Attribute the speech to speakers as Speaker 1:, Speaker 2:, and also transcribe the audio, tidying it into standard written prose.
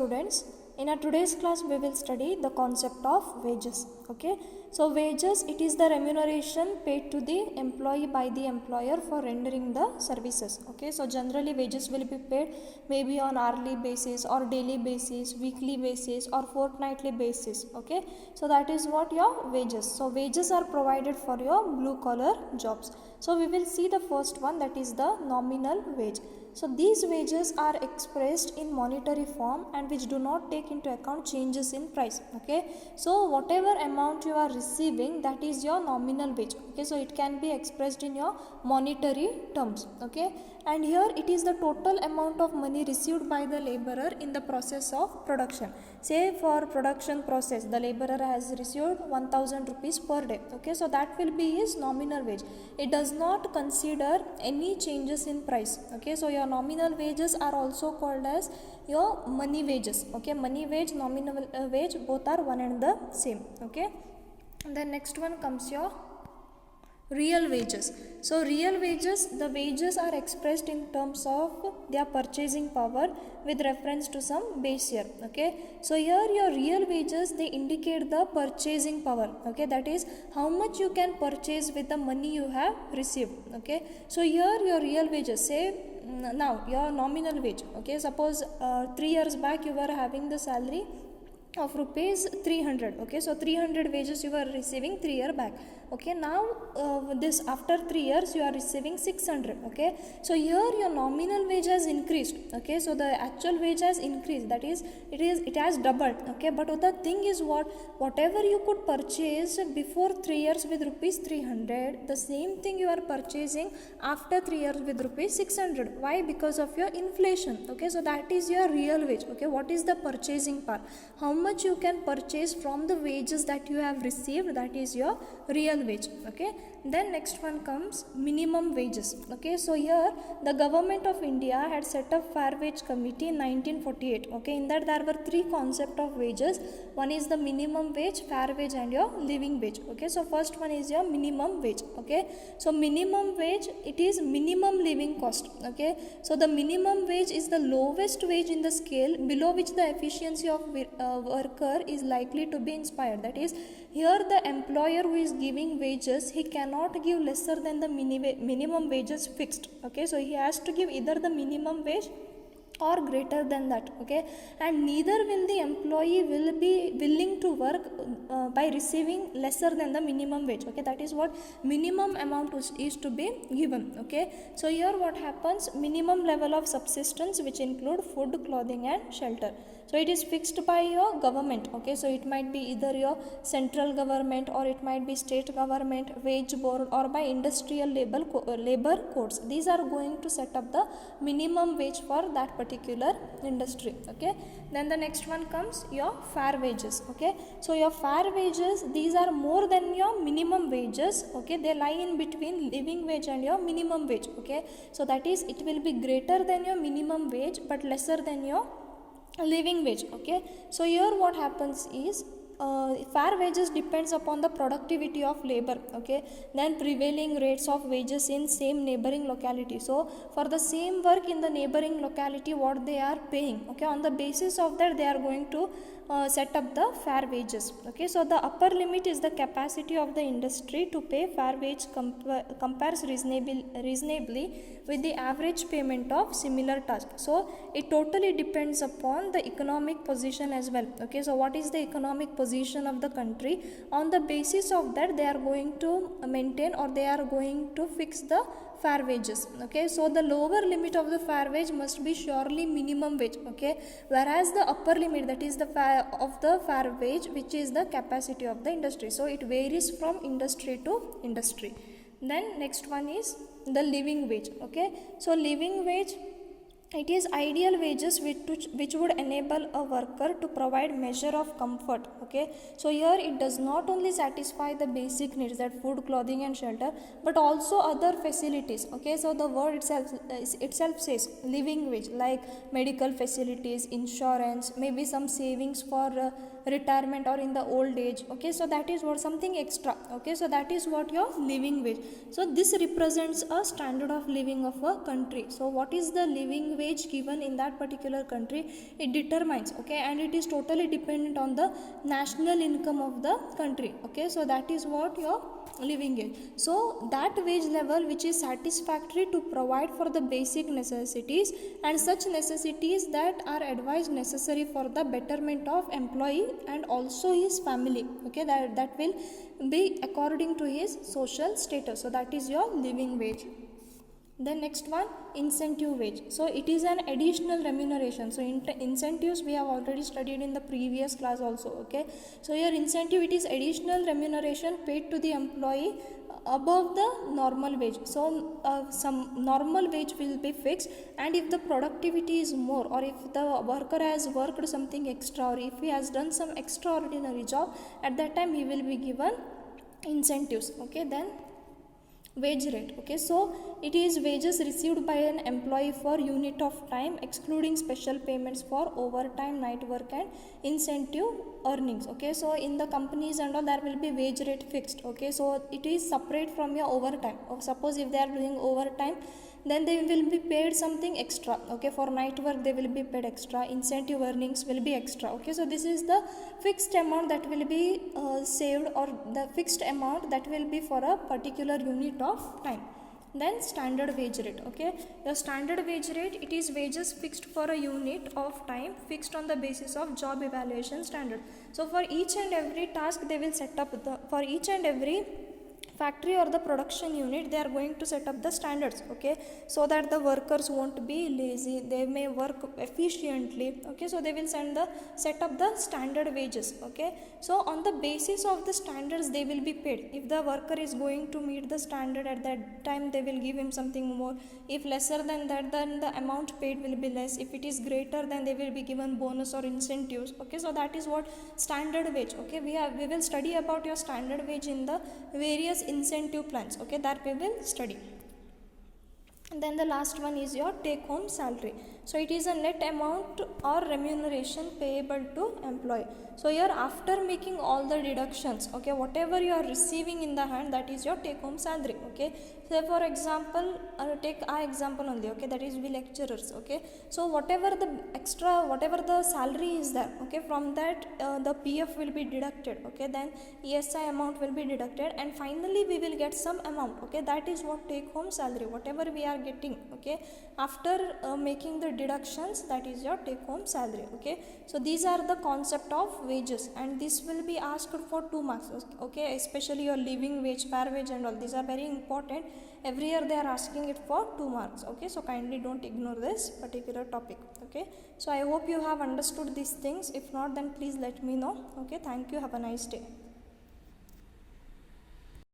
Speaker 1: Students, in our today's class we will study the concept of wages. Okay, so wages, it is the remuneration paid to the employee by the employer for rendering the services. Okay, so generally wages will be paid maybe on hourly basis or daily basis, weekly basis or fortnightly basis. Okay, so that is what your wages. So wages are provided for your blue collar jobs. So we will see the first one, that is the nominal wage. So these wages are expressed in monetary form and which do not take into account changes in price. Okay, so whatever amount you are receiving, that is your nominal wage. Okay, so it can be expressed in your monetary terms. Okay, and here it is the total amount of money received by the laborer in the process of production. Say for production process, the laborer has received 1000 rupees per day. Okay, so that will be his nominal wage. It does not consider any changes in price. Okay, so your nominal wages are also called as your money wages. Okay, money wage, nominal wage, both are one and the same. Okay, and then next one comes your real wages. So real wages, the wages are expressed in terms of their purchasing power with reference to some base year. Okay, so here your real wages, they indicate the purchasing power. Okay, that is how much you can purchase with the money you have received. Okay, so here your real wages, say now your nominal wage. Okay, suppose 3 years back you were having the salary of rupees 300. Okay, so 300 wages you were receiving 3 years back. Okay, now this after 3 years you are receiving 600. Okay, so here your nominal wage has increased. Okay, so the actual wage has increased, that is it has doubled. Okay, but the thing is, whatever you could purchase before 3 years with rupees 300, the same thing you are purchasing after 3 years with rupees 600. Why? Because of your inflation. Okay, so that is your real wage. Okay, what is the purchasing power? How much you can purchase from the wages that you have received, that is your real wage. Okay, then next one comes minimum wages. Okay, so here the government of India had set up fair wage committee in 1948. Okay, in that there were three concepts of wages. One is the minimum wage, fair wage and your living wage. Okay, so first one is your minimum wage. Okay, so minimum wage, it is minimum living cost. Okay, so the minimum wage is the lowest wage in the scale below which the efficiency of worker is likely to be inspired. That is, here the employer who is giving wages, he cannot give lesser than the minimum wages fixed. Okay, so he has to give either the minimum wage or greater than that. Okay, and neither will the employee will be willing to work by receiving lesser than the minimum wage. Okay, that is what minimum amount is to be given. Okay, so here what happens, minimum level of subsistence which include food, clothing and shelter. So it is fixed by your government. Okay, so it might be either your central government or it might be state government, wage board, or by industrial labor codes. These are going to set up the minimum wage for that particular industry. Okay, then the next one comes your fair wages. Okay, so your fair wages, these are more than your minimum wages. Okay, they lie in between living wage and your minimum wage. Okay, so that is, it will be greater than your minimum wage but lesser than your living wage. Okay, so here what happens is, fair wages depends upon the productivity of labor. Okay, then prevailing rates of wages in same neighboring locality. So for the same work in the neighboring locality, what they are paying, okay, on the basis of that they are going to set up the fair wages. Okay, so the upper limit is the capacity of the industry to pay fair wage compares reasonably with the average payment of similar task. So it totally depends upon the economic position as well. Okay, so what is the economic position of the country? On the basis of that they are going to maintain or they are going to fix the fair wages. Okay, so the lower limit of the fair wage must be surely minimum wage. Okay, whereas the upper limit, that is the fair wage, which is the capacity of the industry. So it varies from industry to industry. Then next one is the living wage. Okay, so living wage, it is ideal wages which would enable a worker to provide measure of comfort. Okay, so here it does not only satisfy the basic needs, that food, clothing and shelter, but also other facilities. Okay, so the word itself says living wage, like medical facilities, insurance, maybe some savings for retirement or in the old age. Okay, so that is what, something extra. Okay, so that is what your living wage. So this represents a standard of living of a country. So what is the living wage given in that particular country, it determines, okay, and it is totally dependent on the national income of the country, okay. So that is what your living wage. So that wage level which is satisfactory to provide for the basic necessities and such necessities that are advised necessary for the betterment of employee and also his family, okay, that will be according to his social status. So that is your living wage. Then next one, incentive wage. So it is an additional remuneration. So incentives we have already studied in the previous class also, okay. So here incentive, it is additional remuneration paid to the employee above the normal wage. So some normal wage will be fixed, and if the productivity is more, or if the worker has worked something extra, or if he has done some extraordinary job, at that time he will be given incentives, okay. Then wage rate, okay. So it is wages received by an employee for unit of time excluding special payments for overtime, night work and incentive earnings, okay. So in the companies and all, there will be wage rate fixed, okay. So it is separate from your overtime. Suppose if they are doing overtime, then they will be paid something extra, okay. For night work they will be paid extra, incentive earnings will be extra, okay. So this is the fixed amount that will be saved, or the fixed amount that will be for a particular unit of time. Then standard wage rate, okay. The standard wage rate, it is wages fixed for a unit of time fixed on the basis of job evaluation standard. So for each and every task they will set up for each and every factory or the production unit, they are going to set up the standards, okay, so that the workers won't be lazy, they may work efficiently, okay. So they will set up the standard wages, okay. So on the basis of the standards they will be paid. If the worker is going to meet the standard, at that time they will give him something more. If lesser than that, then the amount paid will be less. If it is greater, then they will be given bonus or incentives, okay. So that is what standard wage, okay. We will study about your standard wage in the various incentive plans, okay, that we will study. And then the last one is your take home salary. So it is a net amount or remuneration payable to employee. So here after making all the deductions, okay, whatever you are receiving in the hand, that is your take home salary, okay. So for example, take our example only, okay, that is we lecturers, okay. So whatever the extra, whatever the salary is there, okay, from that the PF will be deducted, okay, then ESI amount will be deducted, and finally we will get some amount, okay. That is what take home salary, whatever we are getting, okay, after making the deductions, that is your take home salary, okay. So these are the concept of wages, and this will be asked for 2 marks, okay, especially your living wage, fair wage and all, these are very important. Every year they are asking it for 2 marks, okay. So kindly don't ignore this particular topic, okay. So I hope you have understood these things. If not, then please let me know, okay. Thank you. Have a nice day.